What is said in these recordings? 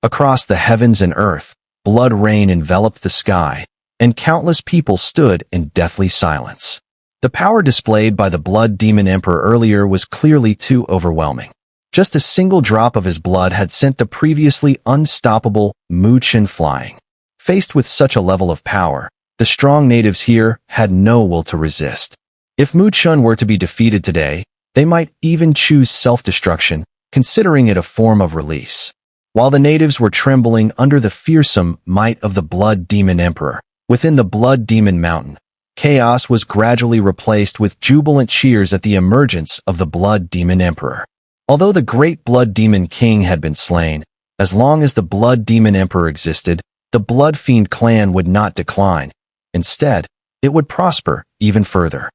Across the heavens and earth, blood rain enveloped the sky, and countless people stood in deathly silence. The power displayed by the Blood Demon Emperor earlier was clearly too overwhelming. Just a single drop of his blood had sent the previously unstoppable Chen flying. Faced with such a level of power, the strong natives here had no will to resist. If Chen were to be defeated today, they might even choose self-destruction, considering it a form of release. While the natives were trembling under the fearsome might of the Blood Demon Emperor, within the Blood Demon Mountain, chaos was gradually replaced with jubilant cheers at the emergence of the Blood Demon Emperor. Although the great Blood Demon King had been slain, as long as the Blood Demon Emperor existed, the Blood Fiend clan would not decline. Instead, it would prosper even further.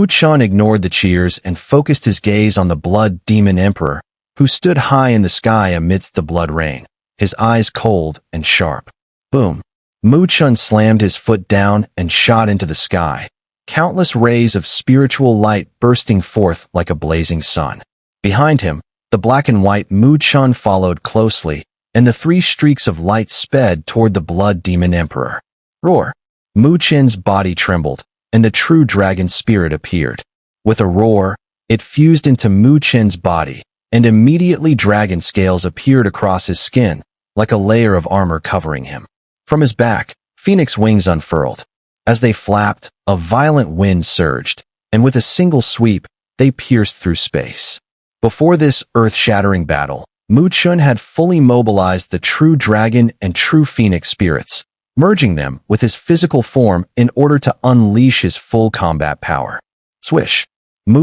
Chen ignored the cheers and focused his gaze on the Blood Demon Emperor, who stood high in the sky amidst the blood rain, his eyes cold and sharp. Boom! Chen slammed his foot down and shot into the sky, countless rays of spiritual light bursting forth like a blazing sun. Behind him, the black and white Chen followed closely, and the three streaks of light sped toward the Blood Demon Emperor. Roar! Chen's body trembled, and the true dragon spirit appeared. With a roar, it fused into Chen's body, and immediately dragon scales appeared across his skin, like a layer of armor covering him. From his back, phoenix wings unfurled. As they flapped, a violent wind surged, and with a single sweep, they pierced through space. Before this earth-shattering battle, Chen had fully mobilized the true dragon and true phoenix spirits, merging them with his physical form in order to unleash his full combat power. Swish!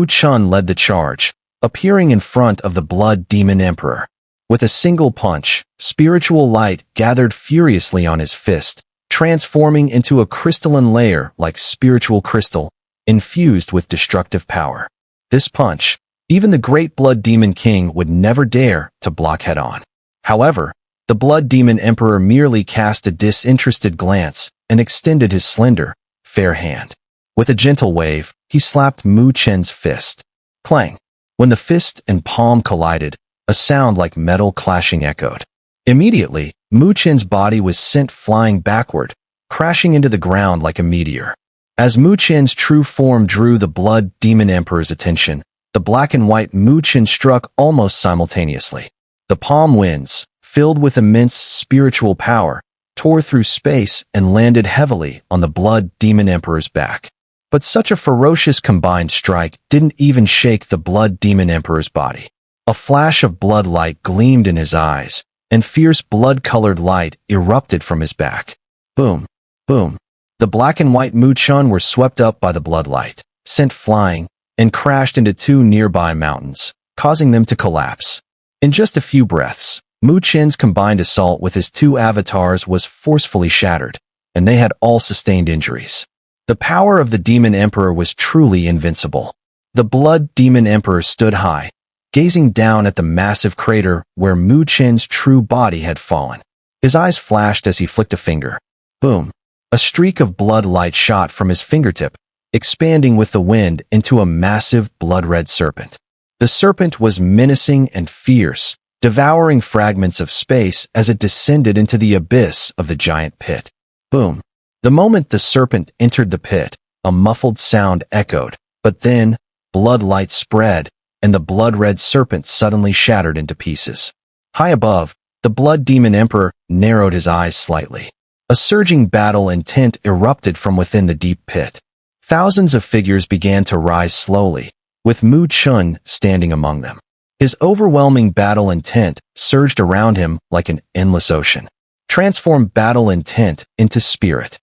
Chen led the charge, appearing in front of the Blood Demon Emperor. With a single punch, spiritual light gathered furiously on his fist, transforming into a crystalline layer like spiritual crystal, infused with destructive power. This punch, even the great Blood Demon King would never dare to block head-on. However, the Blood Demon Emperor merely cast a disinterested glance and extended his slender, fair hand. With a gentle wave, he slapped Chen's fist. Clang! When the fist and palm collided, a sound like metal clashing echoed. Immediately, Chen's body was sent flying backward, crashing into the ground like a meteor. As Chen's true form drew the Blood Demon Emperor's attention, the black and white Chen struck almost simultaneously. The palm winds, filled with immense spiritual power, tore through space and landed heavily on the Blood Demon Emperor's back. But such a ferocious combined strike didn't even shake the Blood Demon Emperor's body. A flash of blood light gleamed in his eyes, and fierce blood-colored light erupted from his back. Boom! Boom! The black and white Chen were swept up by the blood light, sent flying, and crashed into two nearby mountains, causing them to collapse. In just a few breaths, Chen's combined assault with his two avatars was forcefully shattered, and they had all sustained injuries. The power of the Demon Emperor was truly invincible. The Blood Demon Emperor stood high, gazing down at the massive crater where Chen's true body had fallen. His eyes flashed as he flicked a finger. Boom! A streak of blood light shot from his fingertip, expanding with the wind into a massive blood-red serpent. The serpent was menacing and fierce, devouring fragments of space as it descended into the abyss of the giant pit. Boom! The moment the serpent entered the pit, a muffled sound echoed, but then, blood light spread, and the blood-red serpent suddenly shattered into pieces. High above, the Blood Demon Emperor narrowed his eyes slightly. A surging battle intent erupted from within the deep pit. Thousands of figures began to rise slowly, with Chen standing among them. His overwhelming battle intent surged around him like an endless ocean, transformed battle intent into spirit.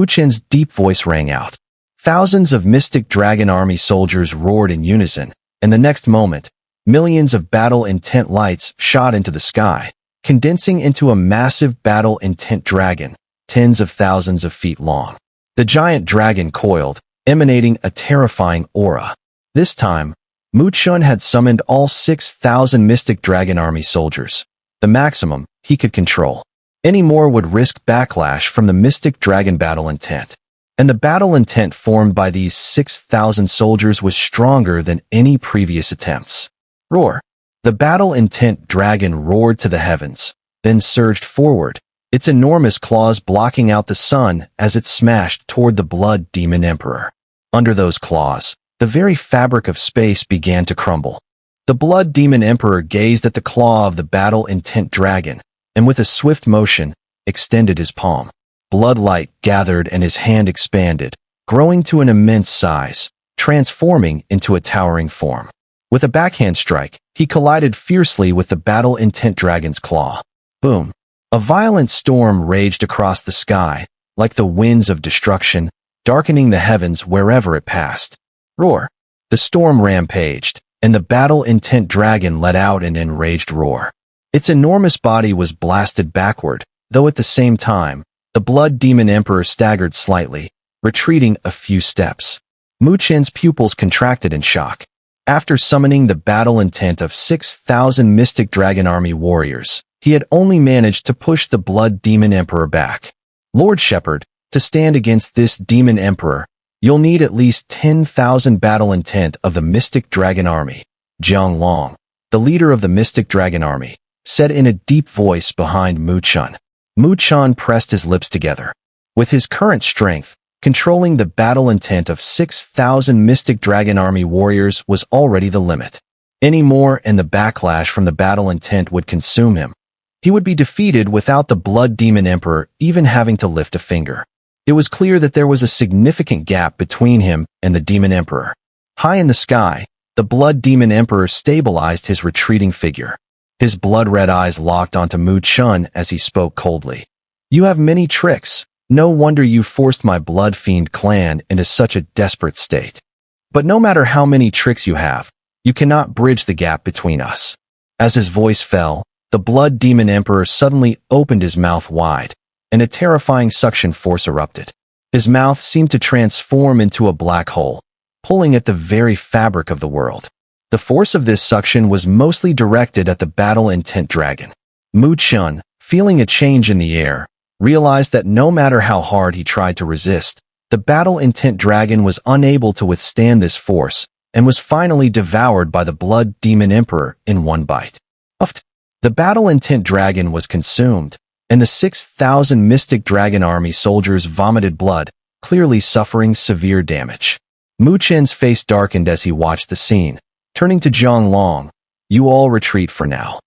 Chen's deep voice rang out. Thousands of mystic dragon army soldiers roared in unison, and the next moment, millions of battle intent lights shot into the sky, condensing into a massive battle intent dragon, tens of thousands of feet long. The giant dragon coiled, emanating a terrifying aura. This time, Chen had summoned all 6,000 mystic dragon army soldiers, the maximum he could control. Any more would risk backlash from the mystic dragon battle intent. And the battle intent formed by these 6,000 soldiers was stronger than any previous attempts. Roar! The battle intent dragon roared to the heavens, then surged forward, its enormous claws blocking out the sun as it smashed toward the Blood Demon Emperor. Under those claws, the very fabric of space began to crumble. The Blood Demon Emperor gazed at the claw of the battle-intent dragon, and with a swift motion, extended his palm. Blood light gathered and his hand expanded, growing to an immense size, transforming into a towering form. With a backhand strike, he collided fiercely with the battle-intent dragon's claw. Boom! A violent storm raged across the sky, like the winds of destruction, darkening the heavens wherever it passed. Roar! The storm rampaged, and the battle-intent dragon let out an enraged roar. Its enormous body was blasted backward, though at the same time, the Blood Demon Emperor staggered slightly, retreating a few steps. Mu Chen's pupils contracted in shock. After summoning the battle intent of 6,000 Mystic Dragon Army warriors, he had only managed to push the Blood Demon Emperor back. Lord Shepherd, to stand against this Demon Emperor, you'll need at least 10,000 battle intent of the Mystic Dragon Army. Jiang Long, the leader of the Mystic Dragon Army, said in a deep voice behind Mu Chen. Mu Chen pressed his lips together. With his current strength, controlling the battle intent of 6,000 Mystic Dragon Army warriors was already the limit. Any more and the backlash from the battle intent would consume him. He would be defeated without the Blood Demon Emperor even having to lift a finger. It was clear that there was a significant gap between him and the Demon Emperor. High in the sky, the Blood Demon Emperor stabilized his retreating figure. His blood-red eyes locked onto Mu Chen as he spoke coldly. You have many tricks. No wonder you forced my Blood Fiend clan into such a desperate state. But no matter how many tricks you have, you cannot bridge the gap between us. As his voice fell, the Blood Demon Emperor suddenly opened his mouth wide, and a terrifying suction force erupted. His mouth seemed to transform into a black hole, pulling at the very fabric of the world. The force of this suction was mostly directed at the battle-intent dragon. Mu Chen, feeling a change in the air, realized that no matter how hard he tried to resist, the battle-intent dragon was unable to withstand this force and was finally devoured by the Blood Demon Emperor in one bite. Uft! The battle-intent dragon was consumed, and the 6,000 Mystic Dragon Army soldiers vomited blood, clearly suffering severe damage. Mu Chen's face darkened as he watched the scene. Turning to Jiang Long, you all retreat for now.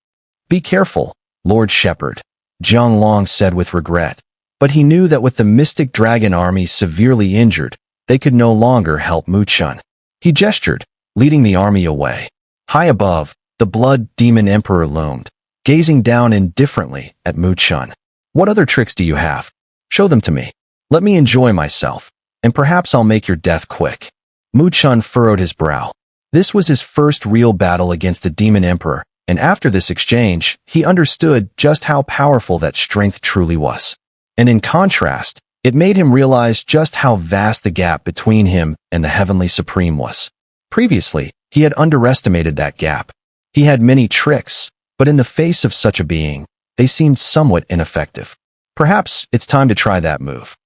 Be careful, Lord Shepherd, Jiang Long said with regret, but he knew that with the Mystic Dragon Army severely injured, they could no longer help Mu Chen. He gestured, leading the army away. High above, the Blood Demon Emperor loomed, gazing down indifferently at Mu Chen. What other tricks do you have? Show them to me. Let me enjoy myself, and perhaps I'll make your death quick. Mu Chen furrowed his brow. This was his first real battle against the Demon Emperor, and after this exchange, he understood just how powerful that strength truly was. And in contrast, it made him realize just how vast the gap between him and the Heavenly Supreme was. Previously, he had underestimated that gap. He had many tricks, but in the face of such a being, they seemed somewhat ineffective. Perhaps it's time to try that move.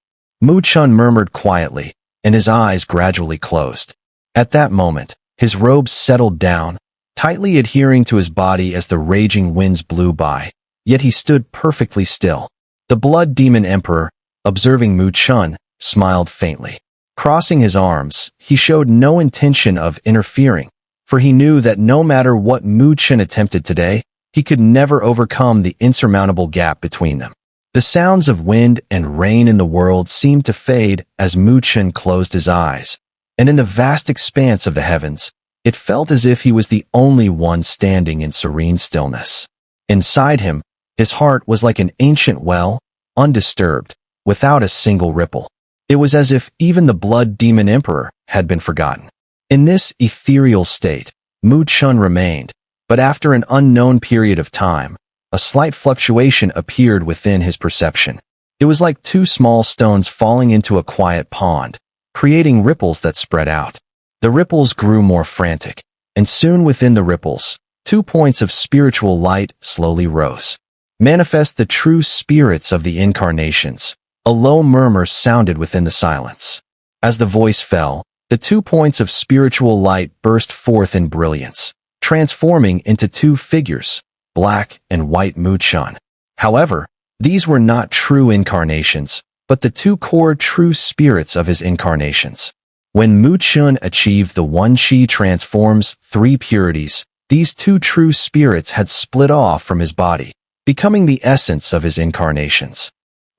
Mu Chen murmured quietly, and his eyes gradually closed. At that moment, his robes settled down, tightly adhering to his body as the raging winds blew by, yet he stood perfectly still. The Blood Demon Emperor, observing Mu Chen, smiled faintly. Crossing his arms, he showed no intention of interfering, for he knew that no matter what Mu Chen attempted today, he could never overcome the insurmountable gap between them. The sounds of wind and rain in the world seemed to fade as Mu Chen closed his eyes, and in the vast expanse of the heavens, it felt as if he was the only one standing in serene stillness. Inside him, his heart was like an ancient well, undisturbed, without a single ripple. It was as if even the Blood Demon Emperor had been forgotten. In this ethereal state, Mu Chen remained, but after an unknown period of time, a slight fluctuation appeared within his perception. It was like two small stones falling into a quiet pond, creating ripples that spread out. The ripples grew more frantic, and soon within the ripples, 2 points of spiritual light slowly rose. Manifest the true spirits of the incarnations. A low murmur sounded within the silence. As the voice fell, the 2 points of spiritual light burst forth in brilliance, transforming into 2 figures, black and white Mu Chen. However, these were not true incarnations, but the two core true spirits of his incarnations. When Chen achieved the one Qi transforms three purities, these two true spirits had split off from his body, becoming the essence of his incarnations.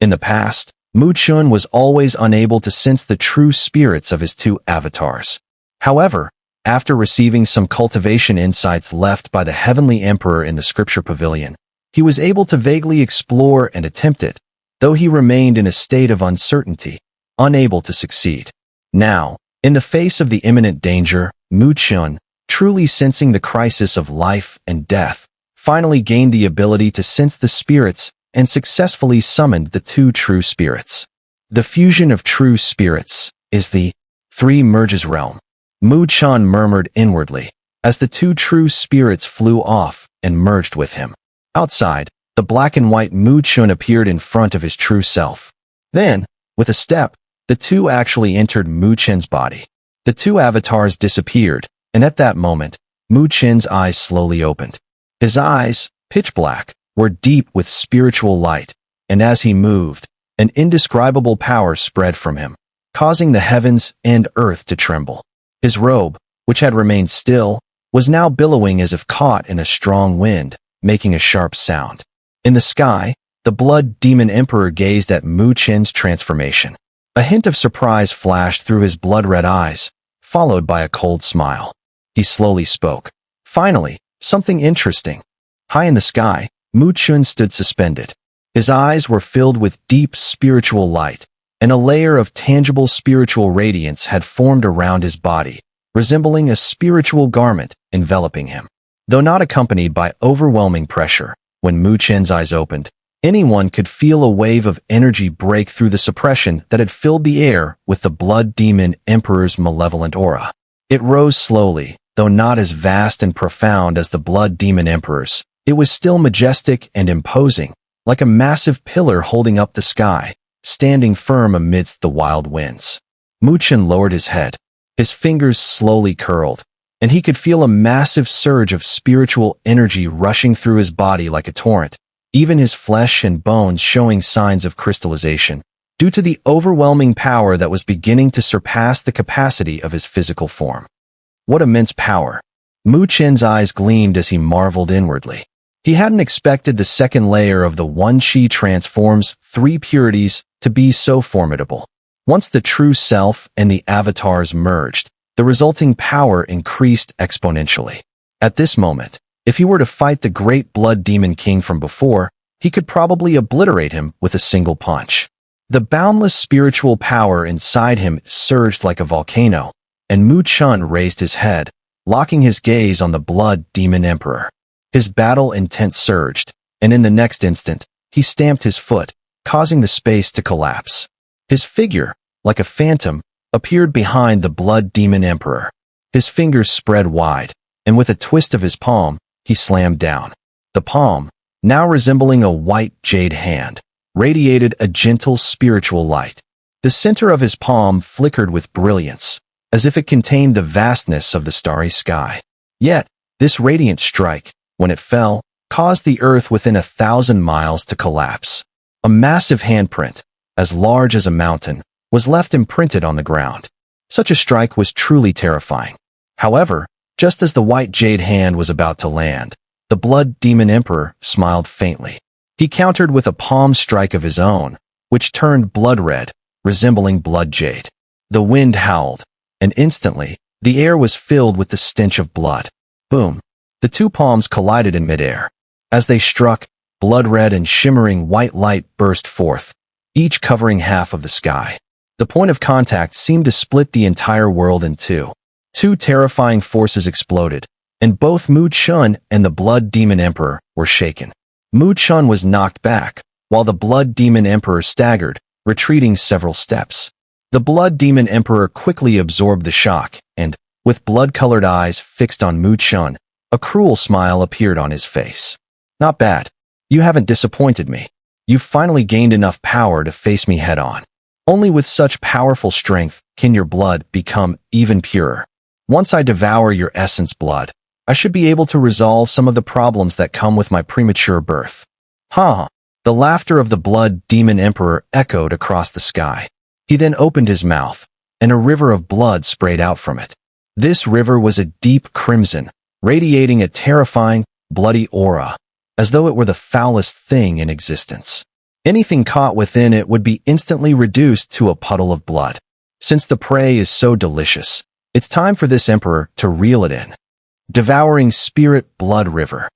In the past, Chen was always unable to sense the true spirits of his two avatars. However, after receiving some cultivation insights left by the Heavenly Emperor in the Scripture Pavilion, he was able to vaguely explore and attempt it, though he remained in a state of uncertainty, unable to succeed. Now, in the face of the imminent danger, Chen, truly sensing the crisis of life and death, finally gained the ability to sense the spirits and successfully summoned the two true spirits. The fusion of true spirits is the three merges realm. Chen murmured inwardly, as the two true spirits flew off and merged with him. Outside, the black and white Chen appeared in front of his true self. Then, with a step, the two actually entered Chen's body. The two avatars disappeared, and at that moment, Chen's eyes slowly opened. His eyes, pitch black, were deep with spiritual light, and as he moved, an indescribable power spread from him, causing the heavens and earth to tremble. His robe, which had remained still, was now billowing as if caught in a strong wind, making a sharp sound. In the sky, the Blood Demon Emperor gazed at Chen's transformation. A hint of surprise flashed through his blood-red eyes, followed by a cold smile. He slowly spoke. Finally, something interesting. High in the sky, Chen stood suspended. His eyes were filled with deep spiritual light, and a layer of tangible spiritual radiance had formed around his body, resembling a spiritual garment enveloping him. Though not accompanied by overwhelming pressure, when Chen's eyes opened, anyone could feel a wave of energy break through the suppression that had filled the air with the Blood Demon Emperor's malevolent aura. It rose slowly, though not as vast and profound as the Blood Demon Emperor's. It was still majestic and imposing, like a massive pillar holding up the sky, standing firm amidst the wild winds. Chen lowered his head. His fingers slowly curled, and he could feel a massive surge of spiritual energy rushing through his body like a torrent, even his flesh and bones showing signs of crystallization, due to the overwhelming power that was beginning to surpass the capacity of his physical form. What immense power! Chen's eyes gleamed as he marveled inwardly. He hadn't expected the second layer of the one Qi transforms three purities to be so formidable. Once the true self and the avatars merged, the resulting power increased exponentially. At this moment, if he were to fight the great Blood Demon King from before, he could probably obliterate him with a single punch. The boundless spiritual power inside him surged like a volcano, and Chen raised his head, locking his gaze on the Blood Demon Emperor. His battle intent surged, and in the next instant, he stamped his foot, causing the space to collapse. His figure, like a phantom, appeared behind the Blood Demon Emperor. His fingers spread wide, and with a twist of his palm, he slammed down. The palm, now resembling a white jade hand, radiated a gentle spiritual light. The center of his palm flickered with brilliance, as if it contained the vastness of the starry sky. Yet, this radiant strike, when it fell, caused the earth within 1,000 miles to collapse. A massive handprint, as large as a mountain, was left imprinted on the ground. Such a strike was truly terrifying. However, just as the white jade hand was about to land, the Blood Demon Emperor smiled faintly. He countered with a palm strike of his own, which turned blood red, resembling blood jade. The wind howled, and instantly, the air was filled with the stench of blood. Boom! The two palms collided in midair. As they struck, blood-red and shimmering white light burst forth, each covering half of the sky. The point of contact seemed to split the entire world in two. Two terrifying forces exploded, and both Chen and the Blood Demon Emperor were shaken. Chen was knocked back, while the Blood Demon Emperor staggered, retreating several steps. The Blood Demon Emperor quickly absorbed the shock, and, with blood-colored eyes fixed on Chen, a cruel smile appeared on his face. Not bad. You haven't disappointed me. You've finally gained enough power to face me head-on. Only with such powerful strength can your blood become even purer. Once I devour your essence blood, I should be able to resolve some of the problems that come with my premature birth. Ha! The laughter of the Blood Demon Emperor echoed across the sky. He then opened his mouth, and a river of blood sprayed out from it. This river was a deep crimson, radiating a terrifying, bloody aura, as though it were the foulest thing in existence. Anything caught within it would be instantly reduced to a puddle of blood. Since the prey is so delicious, it's time for this emperor to reel it in. Devouring Spirit Blood River.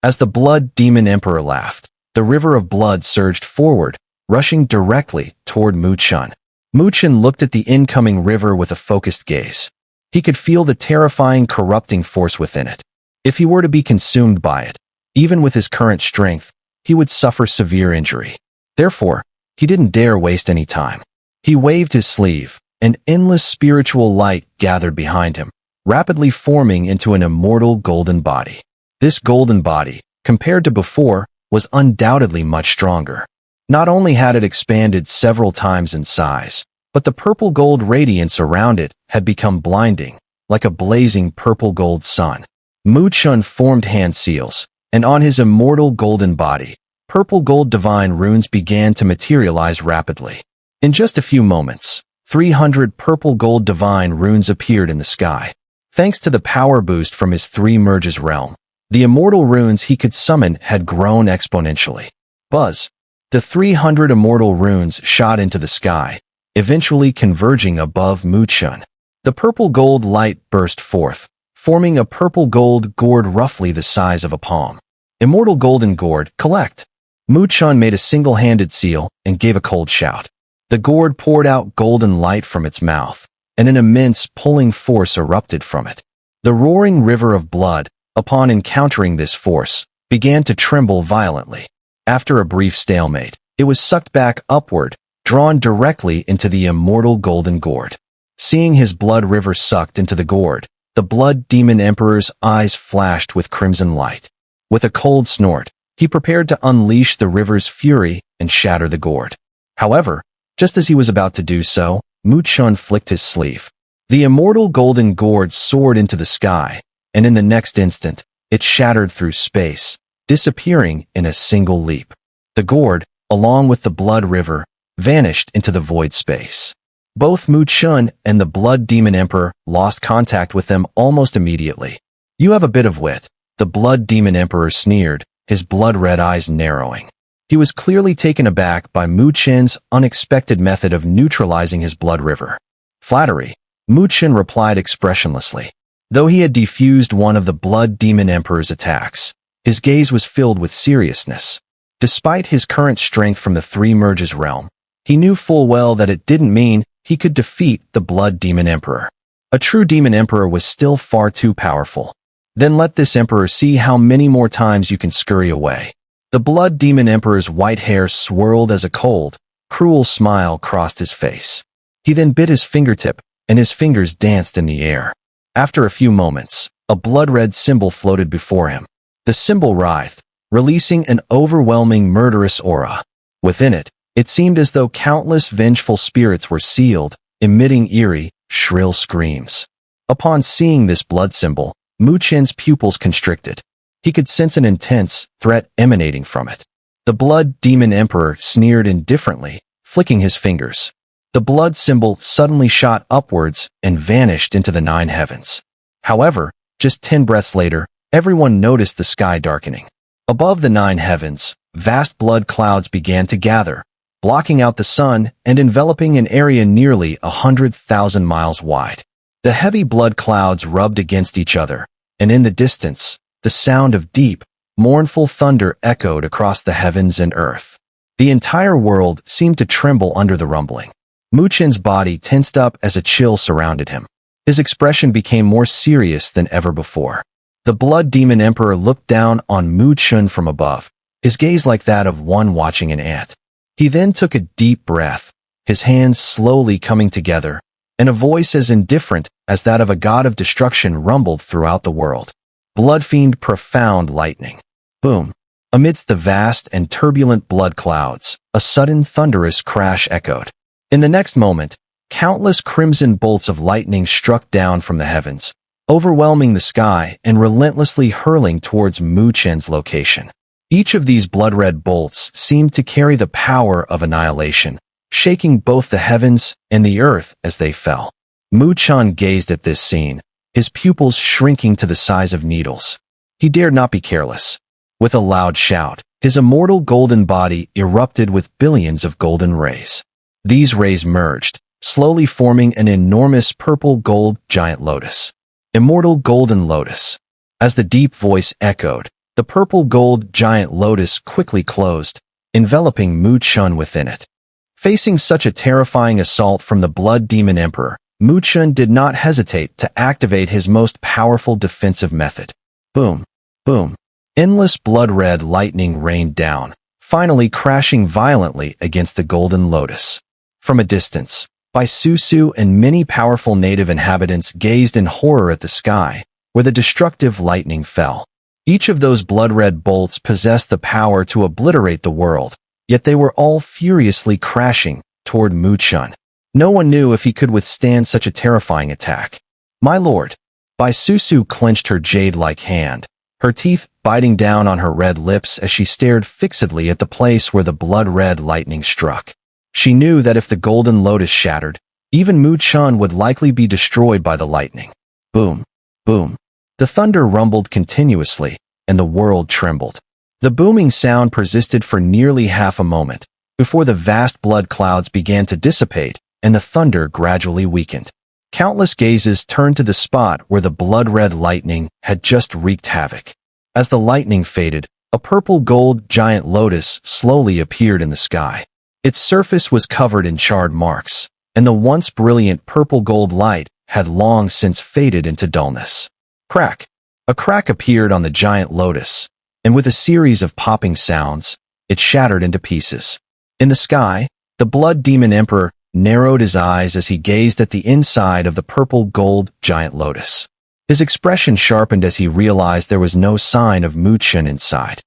As the Blood Demon Emperor laughed, the river of blood surged forward, rushing directly toward Mu Chen. Mu Chen looked at the incoming river with a focused gaze. He could feel the terrifying, corrupting force within it. If he were to be consumed by it, even with his current strength, he would suffer severe injury. Therefore, he didn't dare waste any time. He waved his sleeve, and endless spiritual light gathered behind him, rapidly forming into an immortal golden body. This golden body, compared to before, was undoubtedly much stronger. Not only had it expanded several times in size, but the purple-gold radiance around it had become blinding, like a blazing purple-gold sun. Mu Chen formed hand seals, and on his immortal golden body, purple-gold divine runes began to materialize rapidly. In just a few moments, 300 purple-gold divine runes appeared in the sky. Thanks to the power boost from his three merges realm, the immortal runes he could summon had grown exponentially. Buzz! The 300 immortal runes shot into the sky, eventually converging above Mu Chen. The purple-gold light burst forth, forming a purple-gold gourd roughly the size of a palm. Immortal Golden Gourd, collect! Mu Chen made a single-handed seal and gave a cold shout. The gourd poured out golden light from its mouth, and an immense pulling force erupted from it. The roaring river of blood, upon encountering this force, began to tremble violently. After a brief stalemate, it was sucked back upward, drawn directly into the immortal golden gourd. Seeing his blood river sucked into the gourd, the Blood Demon Emperor's eyes flashed with crimson light. With a cold snort, he prepared to unleash the river's fury and shatter the gourd. However, just as he was about to do so, Mu Chen flicked his sleeve. The immortal golden gourd soared into the sky, and in the next instant, it shattered through space, disappearing in a single leap. The gourd, along with the blood river, vanished into the void space. Both Mu Chen and the Blood Demon Emperor lost contact with them almost immediately. "You have a bit of wit," the Blood Demon Emperor sneered, his blood-red eyes narrowing. He was clearly taken aback by Mu Chen's unexpected method of neutralizing his blood river. "Flattery," Mu Chen replied expressionlessly. Though he had defused one of the Blood Demon Emperor's attacks, his gaze was filled with seriousness. Despite his current strength from the Three Merges realm, he knew full well that it didn't mean he could defeat the Blood Demon Emperor. A true Demon Emperor was still far too powerful. Then let this Emperor see how many more times you can scurry away. The Blood Demon Emperor's white hair swirled as a cold, cruel smile crossed his face. He then bit his fingertip, and his fingers danced in the air. After a few moments, a blood-red symbol floated before him. The symbol writhed, releasing an overwhelming murderous aura. Within it, it seemed as though countless vengeful spirits were sealed, emitting eerie, shrill screams. Upon seeing this blood symbol, Mu Chen's pupils constricted. He could sense an intense threat emanating from it. The Blood Demon Emperor sneered indifferently, flicking his fingers. The blood symbol suddenly shot upwards and vanished into the 9 heavens. However, just 10 breaths later, everyone noticed the sky darkening. Above the 9 heavens, vast blood clouds began to gather, blocking out the sun and enveloping an area nearly 100,000 miles wide. The heavy blood clouds rubbed against each other, and in the distance, the sound of deep, mournful thunder echoed across the heavens and earth. The entire world seemed to tremble under the rumbling. Mu Chen's body tensed up as a chill surrounded him. His expression became more serious than ever before. The Blood Demon Emperor looked down on Mu Chen from above, his gaze like that of one watching an ant. He then took a deep breath, his hands slowly coming together, and a voice as indifferent as that of a god of destruction rumbled throughout the world. Blood Fiend Profound Lightning. Boom. Amidst the vast and turbulent blood clouds, a sudden thunderous crash echoed. In the next moment, countless crimson bolts of lightning struck down from the heavens, overwhelming the sky and relentlessly hurling towards Mu Chen's location. Each of these blood-red bolts seemed to carry the power of annihilation, shaking both the heavens and the earth as they fell. Mu Chen gazed at this scene, his pupils shrinking to the size of needles. He dared not be careless. With a loud shout, his immortal golden body erupted with billions of golden rays. These rays merged, slowly forming an enormous purple-gold giant lotus. Immortal golden lotus. As the deep voice echoed, the purple-gold giant lotus quickly closed, enveloping Mu Chen within it. Facing such a terrifying assault from the Blood Demon Emperor, Mu Chen did not hesitate to activate his most powerful defensive method. Boom, boom. Endless blood-red lightning rained down, finally crashing violently against the golden lotus. From a distance, Bai Susu and many powerful native inhabitants gazed in horror at the sky, where the destructive lightning fell. Each of those blood-red bolts possessed the power to obliterate the world, yet they were all furiously crashing toward Mu Chen. No one knew if he could withstand such a terrifying attack. My lord. Bai Susu clenched her jade-like hand, her teeth biting down on her red lips as she stared fixedly at the place where the blood-red lightning struck. She knew that if the golden lotus shattered, even Mu Chen would likely be destroyed by the lightning. Boom, boom. The thunder rumbled continuously, and the world trembled. The booming sound persisted for nearly half a moment, before the vast blood clouds began to dissipate and the thunder gradually weakened. Countless gazes turned to the spot where the blood-red lightning had just wreaked havoc. As the lightning faded, a purple-gold giant lotus slowly appeared in the sky. Its surface was covered in charred marks, and the once brilliant purple-gold light had long since faded into dullness. Crack! A crack appeared on the giant lotus, and with a series of popping sounds, it shattered into pieces. In the sky, the Blood Demon Emperor narrowed his eyes as he gazed at the inside of the purple-gold giant lotus. His expression sharpened as he realized there was no sign of Mu Chen inside.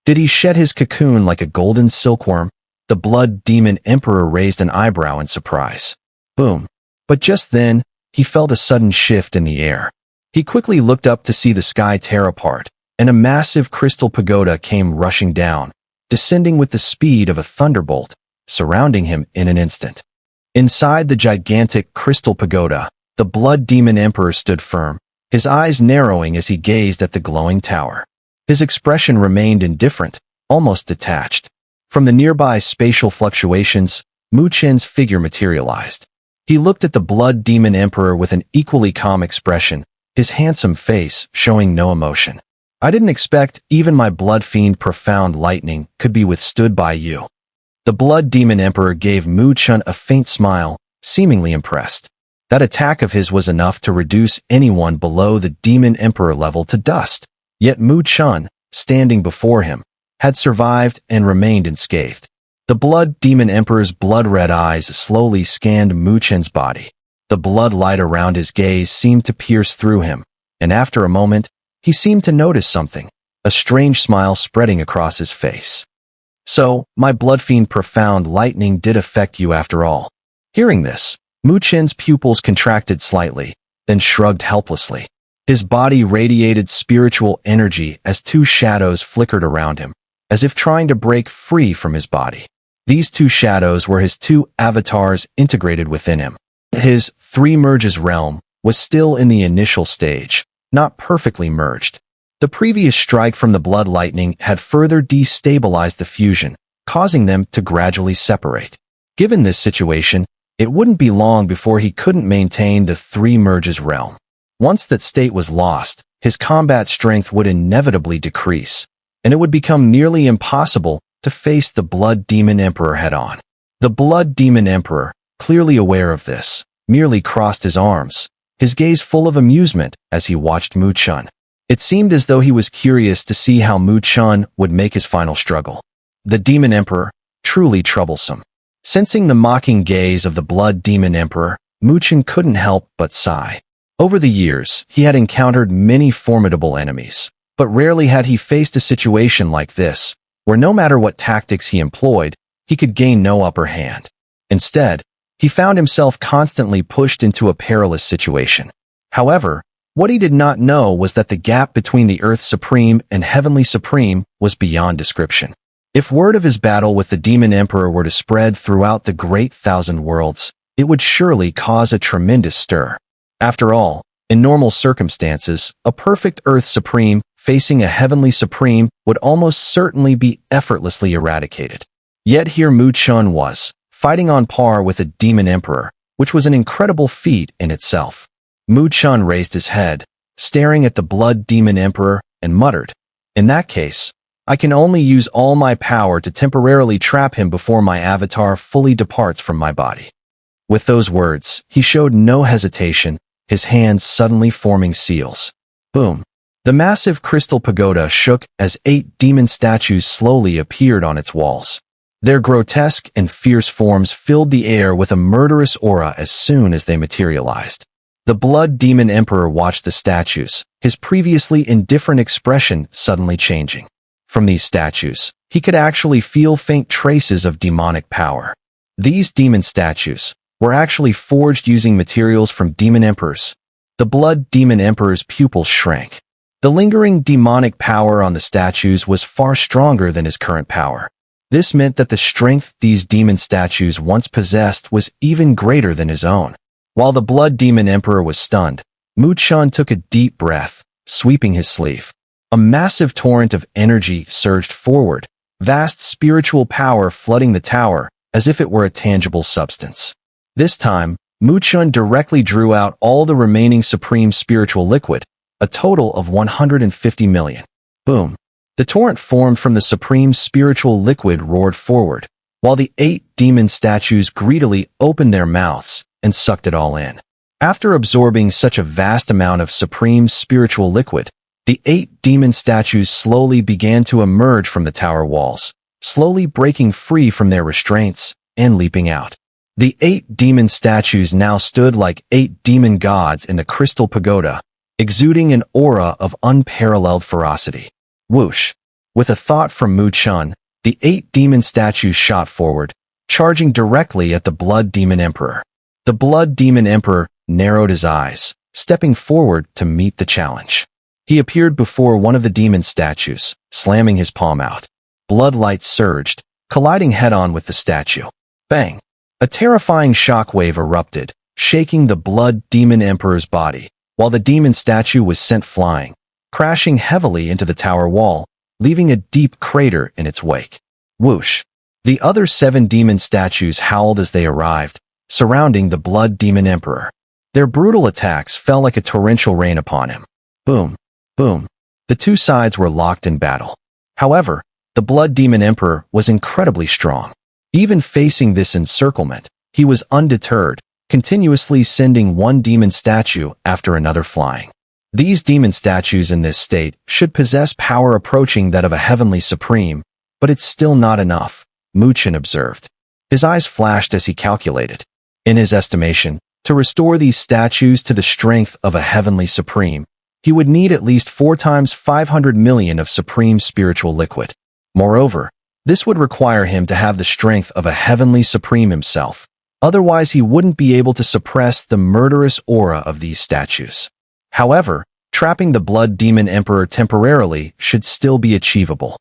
Did he shed his cocoon like a golden silkworm? The Blood Demon Emperor raised an eyebrow in surprise. Boom. But just then, he felt a sudden shift in the air. He quickly looked up to see the sky tear apart, and a massive crystal pagoda came rushing down, descending with the speed of a thunderbolt, surrounding him in an instant. Inside the gigantic crystal pagoda, the Blood Demon Emperor stood firm, his eyes narrowing as he gazed at the glowing tower. His expression remained indifferent, almost detached. From the nearby spatial fluctuations, Mu Chen's figure materialized. He looked at the Blood Demon Emperor with an equally calm expression, his handsome face showing no emotion. I didn't expect even my blood fiend profound lightning could be withstood by you. The Blood Demon Emperor gave Mu Chen a faint smile, seemingly impressed. That attack of his was enough to reduce anyone below the Demon Emperor level to dust. Yet Mu Chen, standing before him, had survived and remained unscathed. The Blood Demon Emperor's blood-red eyes slowly scanned Mu Chen's body. The blood light around his gaze seemed to pierce through him, and after a moment, he seemed to notice something, a strange smile spreading across his face. So, my blood fiend profound lightning did affect you after all. Hearing this, Mu Chen's pupils contracted slightly, then shrugged helplessly. His body radiated spiritual energy as two shadows flickered around him, as if trying to break free from his body. These two shadows were his two avatars integrated within him. His three merges realm was still in the initial stage, not perfectly merged. The previous strike from the blood lightning had further destabilized the fusion, causing them to gradually separate. Given this situation, it wouldn't be long before he couldn't maintain the three merges realm. Once that state was lost, his combat strength would inevitably decrease, and it would become nearly impossible to face the Blood Demon Emperor head-on. The Blood Demon Emperor, clearly aware of this, merely crossed his arms, his gaze full of amusement as he watched Mu Chen. It seemed as though he was curious to see how Mu Chen would make his final struggle. The Demon Emperor, truly troublesome. Sensing the mocking gaze of the Blood Demon Emperor, Mu Chen couldn't help but sigh. Over the years, he had encountered many formidable enemies, but rarely had he faced a situation like this, where no matter what tactics he employed, he could gain no upper hand. Instead, he found himself constantly pushed into a perilous situation. However, What he did not know was that the gap between the Earth Supreme and Heavenly Supreme was beyond description. If word of his battle with the Demon Emperor were to spread throughout the great thousand worlds, it would surely cause a tremendous stir. After all, in normal circumstances, a perfect Earth Supreme facing a Heavenly Supreme would almost certainly be effortlessly eradicated. Yet here Chen was, fighting on par with a Demon Emperor, which was an incredible feat in itself. Chen raised his head, staring at the Blood Demon Emperor, and muttered, "In that case, I can only use all my power to temporarily trap him before my avatar fully departs from my body." With those words, he showed no hesitation, his hands suddenly forming seals. Boom! The massive crystal pagoda shook as 8 demon statues slowly appeared on its walls. Their grotesque and fierce forms filled the air with a murderous aura as soon as they materialized. The Blood Demon Emperor watched the statues, his previously indifferent expression suddenly changing. From these statues, he could actually feel faint traces of demonic power. These demon statues were actually forged using materials from demon emperors. The Blood Demon Emperor's pupils shrank. The lingering demonic power on the statues was far stronger than his current power. This meant that the strength these demon statues once possessed was even greater than his own. While the Blood Demon Emperor was stunned, Chen took a deep breath, sweeping his sleeve. A massive torrent of energy surged forward, vast spiritual power flooding the tower as if it were a tangible substance. This time, Chen directly drew out all the remaining supreme spiritual liquid, a total of 150 million. Boom! The torrent formed from the supreme spiritual liquid roared forward, while the 8 demon statues greedily opened their mouths and sucked it all in. After absorbing such a vast amount of supreme spiritual liquid, the 8 demon statues slowly began to emerge from the tower walls, slowly breaking free from their restraints and leaping out. The 8 demon statues now stood like 8 demon gods in the crystal pagoda, exuding an aura of unparalleled ferocity. Whoosh! With a thought from Chen, the 8 demon statues shot forward, charging directly at the Blood Demon Emperor. The Blood Demon Emperor narrowed his eyes, stepping forward to meet the challenge. He appeared before one of the demon statues, slamming his palm out. Blood light surged, colliding head-on with the statue. Bang! A terrifying shockwave erupted, shaking the Blood Demon Emperor's body, while the demon statue was sent flying, crashing heavily into the tower wall, leaving a deep crater in its wake. Whoosh! The other 7 demon statues howled as they arrived, surrounding the Blood Demon Emperor. Their brutal attacks fell like a torrential rain upon him. Boom! Boom! The two sides were locked in battle. However, the Blood Demon Emperor was incredibly strong. Even facing this encirclement, he was undeterred, continuously sending one demon statue after another flying. These demon statues in this state should possess power approaching that of a Heavenly Supreme, but it's still not enough, Chen observed. His eyes flashed as he calculated. In his estimation, to restore these statues to the strength of a Heavenly Supreme, he would need at least 4 times 500 million of supreme spiritual liquid. Moreover, this would require him to have the strength of a Heavenly Supreme himself. Otherwise, he wouldn't be able to suppress the murderous aura of these statues. However, trapping the Blood Demon Emperor temporarily should still be achievable.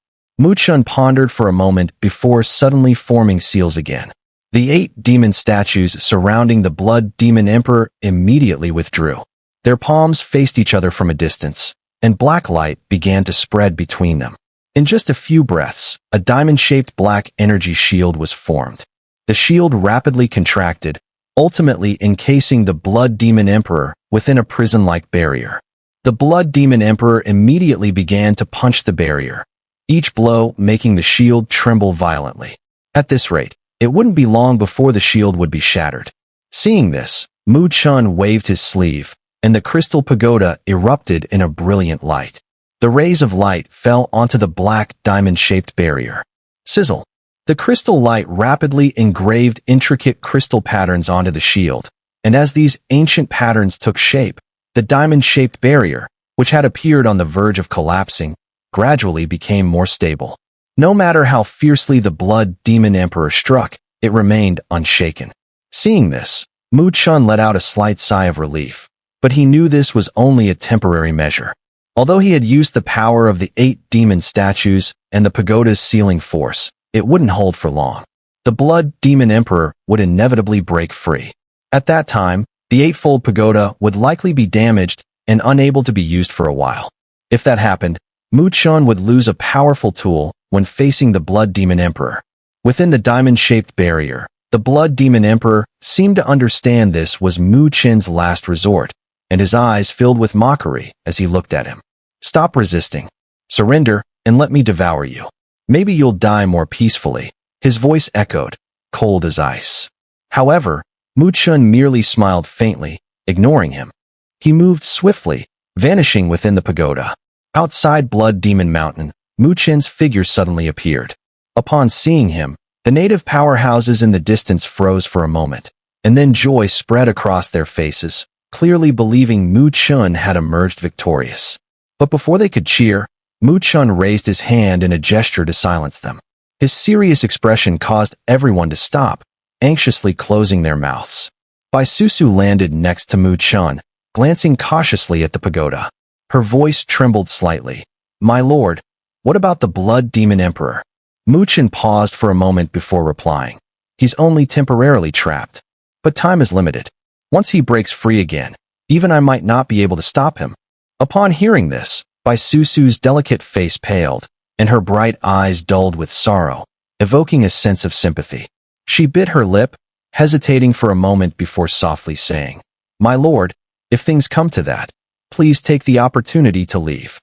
Chen pondered for a moment before suddenly forming seals again. The 8 demon statues surrounding the Blood Demon Emperor immediately withdrew. Their palms faced each other from a distance, and black light began to spread between them. In just a few breaths, a diamond-shaped black energy shield was formed. The shield rapidly contracted, ultimately encasing the Blood Demon Emperor within a prison-like barrier. The Blood Demon Emperor immediately began to punch the barrier, each blow making the shield tremble violently. At this rate, it wouldn't be long before the shield would be shattered. Seeing this, Chen waved his sleeve, and the crystal pagoda erupted in a brilliant light. The rays of light fell onto the black diamond-shaped barrier. Sizzle! The crystal light rapidly engraved intricate crystal patterns onto the shield, and as these ancient patterns took shape, the diamond-shaped barrier, which had appeared on the verge of collapsing, gradually became more stable. No matter how fiercely the Blood Demon Emperor struck, it remained unshaken. Seeing this, Chen let out a slight sigh of relief, but he knew this was only a temporary measure. Although he had used the power of the 8 demon statues and the pagoda's sealing force, it wouldn't hold for long. The Blood Demon Emperor would inevitably break free. At that time, the Eightfold Pagoda would likely be damaged and unable to be used for a while. If that happened, Mu Chen would lose a powerful tool when facing the Blood Demon Emperor. Within the diamond-shaped barrier, the Blood Demon Emperor seemed to understand this was Mu Chen's last resort, and his eyes filled with mockery as he looked at him. Stop resisting. Surrender, and let me devour you. Maybe you'll die more peacefully. His voice echoed, cold as ice. However, Mu Chen merely smiled faintly, ignoring him. He moved swiftly, vanishing within the pagoda. Outside Blood Demon Mountain, Mu Chen's figure suddenly appeared. Upon seeing him, the native powerhouses in the distance froze for a moment, and then joy spread across their faces, clearly believing Mu Chen had emerged victorious. But before they could cheer, Mu Chen raised his hand in a gesture to silence them. His serious expression caused everyone to stop, anxiously closing their mouths. Bai Susu landed next to Mu Chen, glancing cautiously at the pagoda. Her voice trembled slightly. My lord, what about the Blood Demon Emperor? Mu Chen paused for a moment before replying. He's only temporarily trapped. But time is limited. Once he breaks free again, even I might not be able to stop him. Upon hearing this, Bai Susu's delicate face paled, and her bright eyes dulled with sorrow, evoking a sense of sympathy. She bit her lip, hesitating for a moment before softly saying, My lord, if things come to that, please take the opportunity to leave.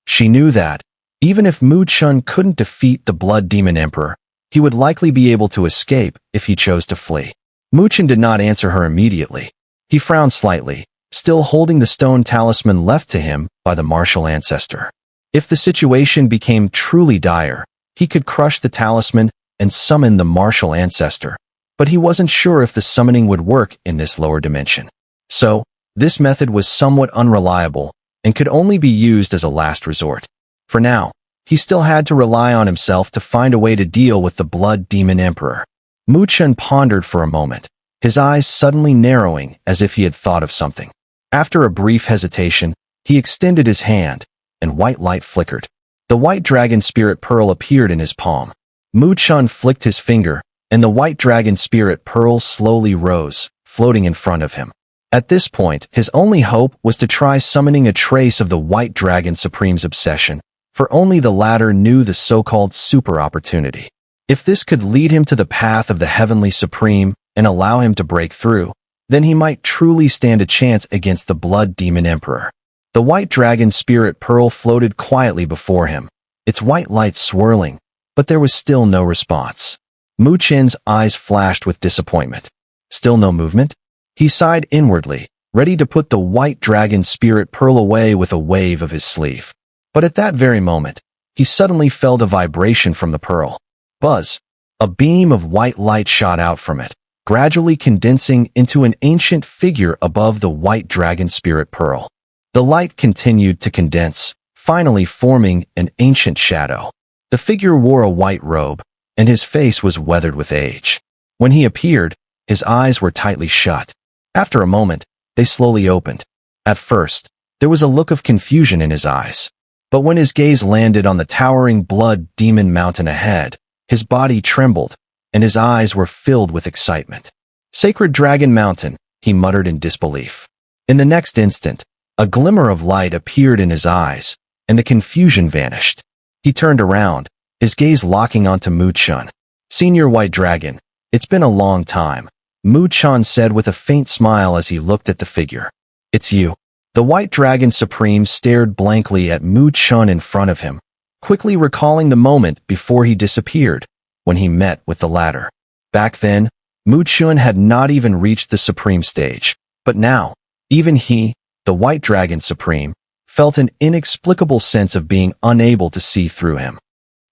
She knew that, even if Mu Chen couldn't defeat the Blood Demon Emperor, he would likely be able to escape if he chose to flee. Mu Chen did not answer her immediately. He frowned slightly, still holding the stone talisman left to him by the martial ancestor. If the situation became truly dire, he could crush the talisman and summon the martial ancestor, but he wasn't sure if the summoning would work in this lower dimension. So, this method was somewhat unreliable and could only be used as a last resort. For now, he still had to rely on himself to find a way to deal with the Blood Demon Emperor. Mu Chen pondered for a moment, his eyes suddenly narrowing as if he had thought of something. After a brief hesitation, he extended his hand, and white light flickered. The white dragon spirit pearl appeared in his palm. Mu Chen flicked his finger, and the white dragon spirit pearl slowly rose, floating in front of him. At this point, his only hope was to try summoning a trace of the White Dragon Supreme's obsession, for only the latter knew the so-called super opportunity. If this could lead him to the path of the Heavenly Supreme and allow him to break through, then he might truly stand a chance against the Blood Demon Emperor. The White Dragon Spirit Pearl floated quietly before him, its white light swirling, but there was still no response. Mu Chen's eyes flashed with disappointment. Still no movement? He sighed inwardly, ready to put the White Dragon Spirit Pearl away with a wave of his sleeve. But at that very moment, he suddenly felt a vibration from the pearl. Buzz! A beam of white light shot out from it, gradually condensing into an ancient figure above the White Dragon Spirit Pearl. The light continued to condense, finally forming an ancient shadow. The figure wore a white robe, and his face was weathered with age. When he appeared, his eyes were tightly shut. After a moment, they slowly opened. At first, there was a look of confusion in his eyes. But when his gaze landed on the towering Blood Demon Mountain ahead, his body trembled, and his eyes were filled with excitement. Sacred Dragon Mountain, he muttered in disbelief. In the next instant, a glimmer of light appeared in his eyes, and the confusion vanished. He turned around, his gaze locking onto Mu Chen. Senior White Dragon, it's been a long time, Mu Chen said with a faint smile as he looked at the figure. It's you. The White Dragon Supreme stared blankly at Mu Chen in front of him, quickly recalling the moment before he disappeared, when he met with the latter. Back then, Mu Chen had not even reached the Supreme stage, but now, even he, the White Dragon Supreme, felt an inexplicable sense of being unable to see through him.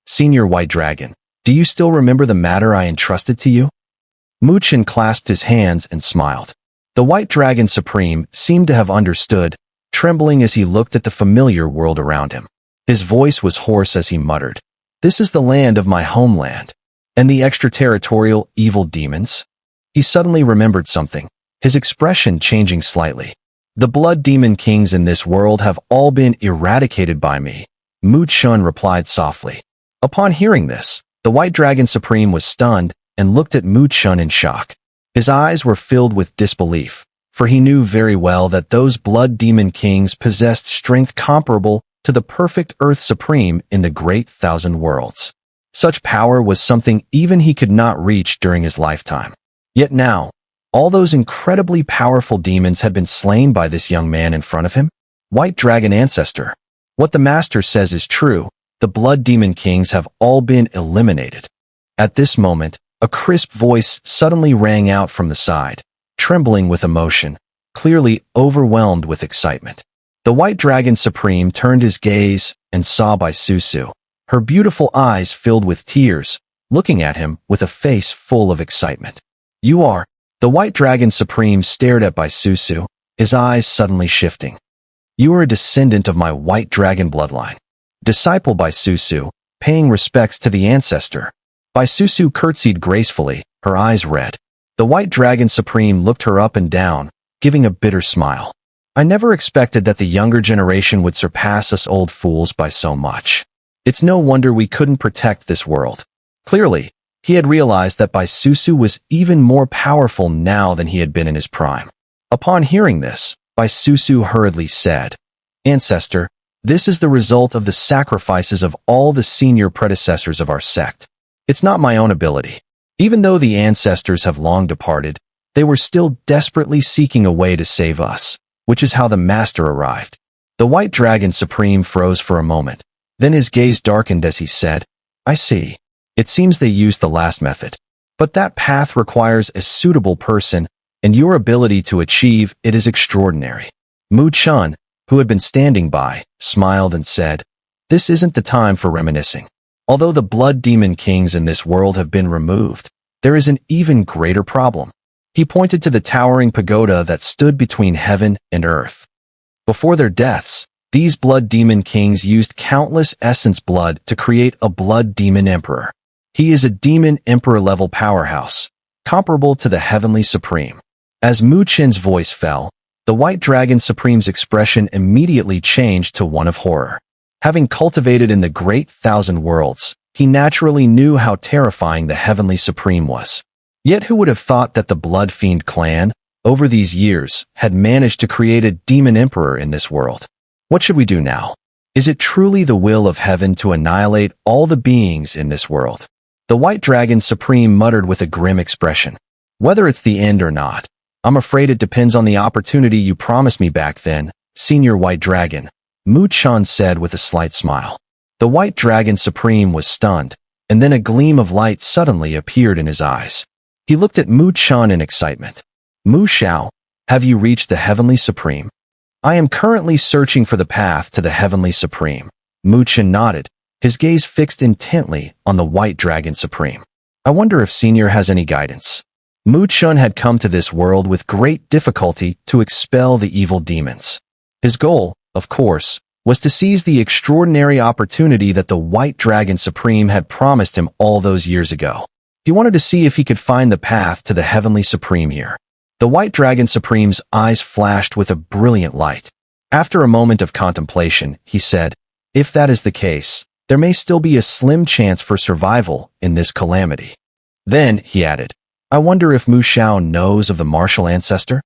Senior White Dragon, do you still remember the matter I entrusted to you? Mu Chen clasped his hands and smiled. The White Dragon Supreme seemed to have understood, trembling as he looked at the familiar world around him. His voice was hoarse as he muttered, This is the land of my homeland. And the extraterritorial evil demons? He suddenly remembered something, his expression changing slightly. The blood demon kings in this world have all been eradicated by me, Chen replied softly. Upon hearing this, the White Dragon Supreme was stunned and looked at Chen in shock. His eyes were filled with disbelief, for he knew very well that those blood demon kings possessed strength comparable to the perfect Earth Supreme in the Great Thousand Worlds. Such power was something even he could not reach during his lifetime. Yet now, all those incredibly powerful demons had been slain by this young man in front of him. White Dragon Ancestor. What the Master says is true. The blood demon kings have all been eliminated. At this moment, a crisp voice suddenly rang out from the side, trembling with emotion, clearly overwhelmed with excitement. The White Dragon Supreme turned his gaze and saw Bai Susu, her beautiful eyes filled with tears, looking at him with a face full of excitement. You are. The White Dragon Supreme stared at Bai Susu, his eyes suddenly shifting. You are a descendant of my White Dragon bloodline. Disciple Bai Susu, paying respects to the ancestor. Bai Susu curtsied gracefully, her eyes red. The White Dragon Supreme looked her up and down, giving a bitter smile. I never expected that the younger generation would surpass us old fools by so much. It's no wonder we couldn't protect this world. Clearly, he had realized that Bai Susu was even more powerful now than he had been in his prime. Upon hearing this, Bai Susu hurriedly said, Ancestor, this is the result of the sacrifices of all the senior predecessors of our sect. It's not my own ability. Even though the ancestors have long departed, they were still desperately seeking a way to save us, which is how the Master arrived. The White Dragon Supreme froze for a moment. Then his gaze darkened as he said, I see. It seems they used the last method. But that path requires a suitable person, and your ability to achieve it is extraordinary. Chen, who had been standing by, smiled and said, This isn't the time for reminiscing. Although the blood demon kings in this world have been removed, there is an even greater problem. He pointed to the towering pagoda that stood between heaven and earth. Before their deaths, these blood demon kings used countless essence blood to create a blood demon emperor. He is a demon emperor-level powerhouse, comparable to the heavenly supreme. As Chen's voice fell, the White Dragon Supreme's expression immediately changed to one of horror. Having cultivated in the Great Thousand Worlds, he naturally knew how terrifying the Heavenly Supreme was. Yet who would have thought that the Blood Fiend clan, over these years, had managed to create a demon emperor in this world? What should we do now? Is it truly the will of heaven to annihilate all the beings in this world? The White Dragon Supreme muttered with a grim expression. Whether it's the end or not, I'm afraid it depends on the opportunity you promised me back then, Senior White Dragon, Chen said with a slight smile. The White Dragon Supreme was stunned, and then a gleam of light suddenly appeared in his eyes. He looked at Chen in excitement. Mu Xiao, have you reached the Heavenly Supreme? I am currently searching for the path to the Heavenly Supreme. Chen nodded, his gaze fixed intently on the White Dragon Supreme. I wonder if Senior has any guidance. Chen had come to this world with great difficulty to expel the evil demons. His goal, of course, was to seize the extraordinary opportunity that the White Dragon Supreme had promised him all those years ago. He wanted to see if he could find the path to the Heavenly Supreme here. The White Dragon Supreme's eyes flashed with a brilliant light. After a moment of contemplation, he said, If that is the case, there may still be a slim chance for survival in this calamity. Then, he added, I wonder if Mu Xiao knows of the Martial Ancestor?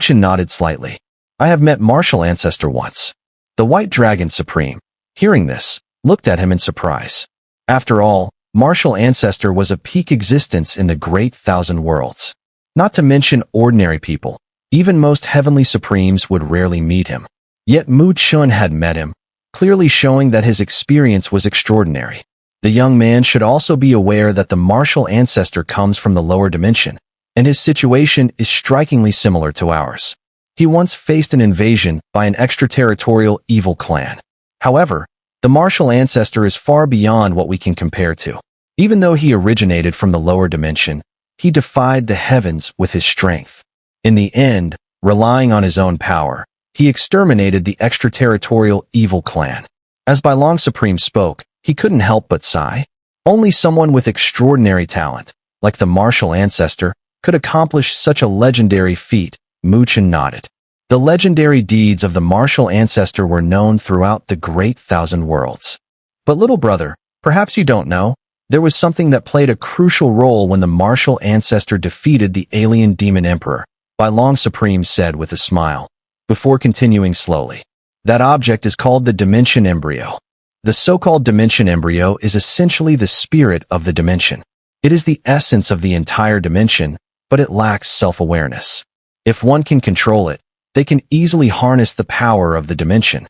Chen nodded slightly. I have met Martial Ancestor once. The White Dragon Supreme, hearing this, looked at him in surprise. After all, Martial Ancestor was a peak existence in the Great Thousand Worlds. Not to mention ordinary people, even most Heavenly Supremes would rarely meet him. Yet Chen had met him, clearly showing that his experience was extraordinary. The young man should also be aware that the Martial Ancestor comes from the lower dimension, and his situation is strikingly similar to ours. He once faced an invasion by an extraterritorial evil clan. However, the Martial Ancestor is far beyond what we can compare to. Even though he originated from the lower dimension, he defied the heavens with his strength. In the end, relying on his own power, he exterminated the extraterritorial evil clan. As Bai Long Supreme spoke, he couldn't help but sigh. Only someone with extraordinary talent, like the Martial Ancestor, could accomplish such a legendary feat. Chen nodded. The legendary deeds of the martial ancestor were known throughout the great thousand worlds. But little brother, perhaps you don't know, there was something that played a crucial role when the martial ancestor defeated the alien demon emperor, Bai Long Supreme said with a smile, before continuing slowly. That object is called the dimension embryo. The so-called dimension embryo is essentially the spirit of the dimension. It is the essence of the entire dimension, but it lacks self-awareness. If one can control it, they can easily harness the power of the dimension.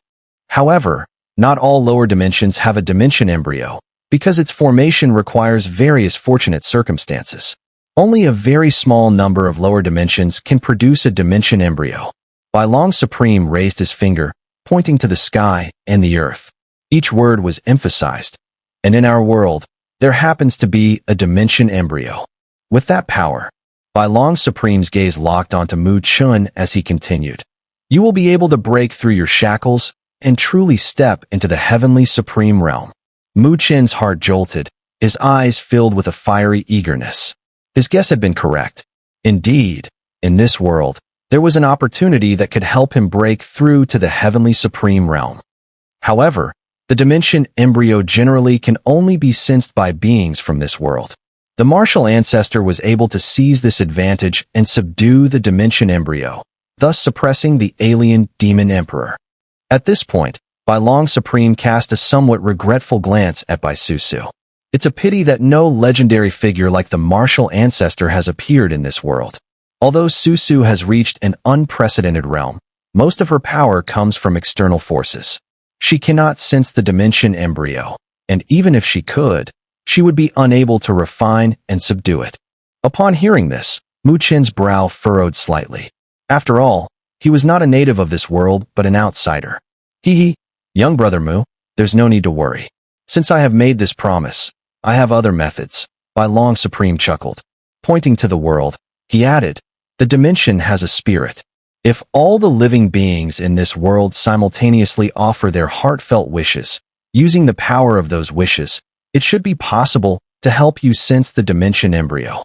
However, not all lower dimensions have a dimension embryo, because its formation requires various fortunate circumstances. Only a very small number of lower dimensions can produce a dimension embryo. Bai Long Supreme raised his finger, pointing to the sky and the earth. Each word was emphasized. And in our world, there happens to be a dimension embryo. With that power, Bai Long Supreme's gaze locked onto Mu Chen as he continued. You will be able to break through your shackles and truly step into the heavenly supreme realm. Mu Chen's heart jolted, his eyes filled with a fiery eagerness. His guess had been correct. Indeed, in this world, there was an opportunity that could help him break through to the heavenly supreme realm. However, the dimension embryo generally can only be sensed by beings from this world. The martial ancestor was able to seize this advantage and subdue the dimension embryo, thus suppressing the alien demon emperor. At this point, Bai Long Supreme cast a somewhat regretful glance at Bai Susu. It's a pity that no legendary figure like the martial ancestor has appeared in this world. Although Susu has reached an unprecedented realm, most of her power comes from external forces. She cannot sense the dimension embryo, and even if she could, she would be unable to refine and subdue it. Upon hearing this, Mu Chen's brow furrowed slightly. After all, he was not a native of this world, but an outsider. Young brother Mu, there's no need to worry. Since I have made this promise, I have other methods. Bai Long Supreme chuckled. Pointing to the world, he added, the dimension has a spirit. If all the living beings in this world simultaneously offer their heartfelt wishes, using the power of those wishes, it should be possible to help you sense the dimension embryo.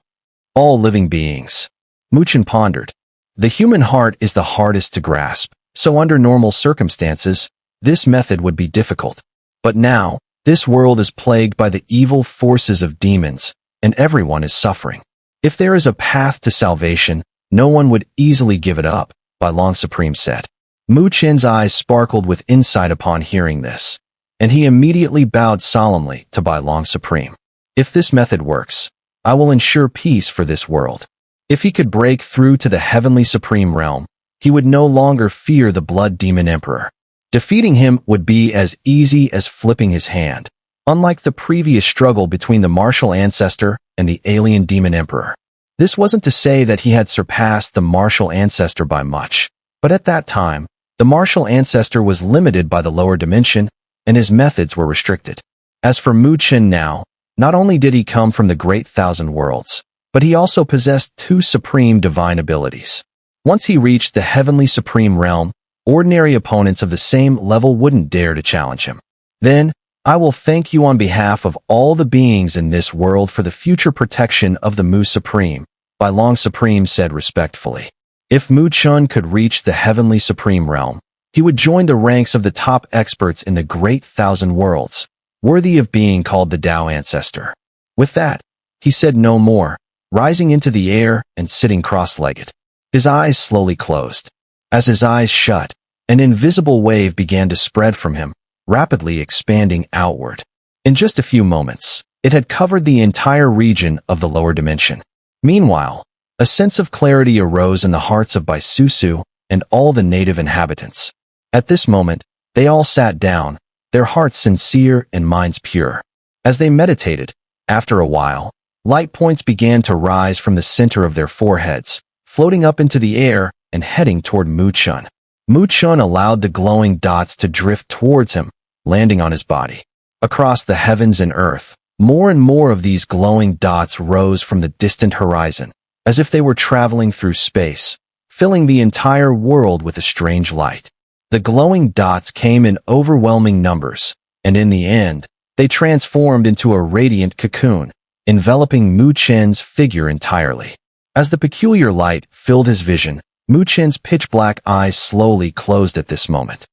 All living beings. Mu Chen pondered. The human heart is the hardest to grasp, so under normal circumstances, this method would be difficult. But now, this world is plagued by the evil forces of demons, and everyone is suffering. If there is a path to salvation, no one would easily give it up, Bai Long Supreme said. Mu Chen's eyes sparkled with insight upon hearing this, and he immediately bowed solemnly to Bai Long Supreme. If this method works, I will ensure peace for this world. If he could break through to the heavenly supreme realm, he would no longer fear the blood demon emperor. Defeating him would be as easy as flipping his hand, unlike the previous struggle between the martial ancestor and the alien demon emperor. This wasn't to say that he had surpassed the martial ancestor by much, but at that time, the martial ancestor was limited by the lower dimension, and his methods were restricted. As for Mu Chen now, not only did he come from the great thousand worlds, but he also possessed two supreme divine abilities. Once he reached the heavenly supreme realm, ordinary opponents of the same level wouldn't dare to challenge him. Then, I will thank you on behalf of all the beings in this world for the future protection of the Mu Supreme, Bai Long Supreme said respectfully. If Mu Chen could reach the heavenly supreme realm, he would join the ranks of the top experts in the great thousand worlds, worthy of being called the Tao Ancestor. With that, he said no more, rising into the air and sitting cross-legged. His eyes slowly closed. As his eyes shut, an invisible wave began to spread from him, rapidly expanding outward. In just a few moments, it had covered the entire region of the lower dimension. Meanwhile, a sense of clarity arose in the hearts of Bai Susu and all the native inhabitants. At this moment, they all sat down, their hearts sincere and minds pure. As they meditated, after a while, light points began to rise from the center of their foreheads, floating up into the air and heading toward Mu Chen. Mu Chen allowed the glowing dots to drift towards him, landing on his body. Across the heavens and earth, more and more of these glowing dots rose from the distant horizon, as if they were traveling through space, filling the entire world with a strange light. The glowing dots came in overwhelming numbers, and in the end, they transformed into a radiant cocoon, enveloping Mu Chen's figure entirely. As the peculiar light filled his vision, Mu Chen's pitch-black eyes slowly closed at this moment.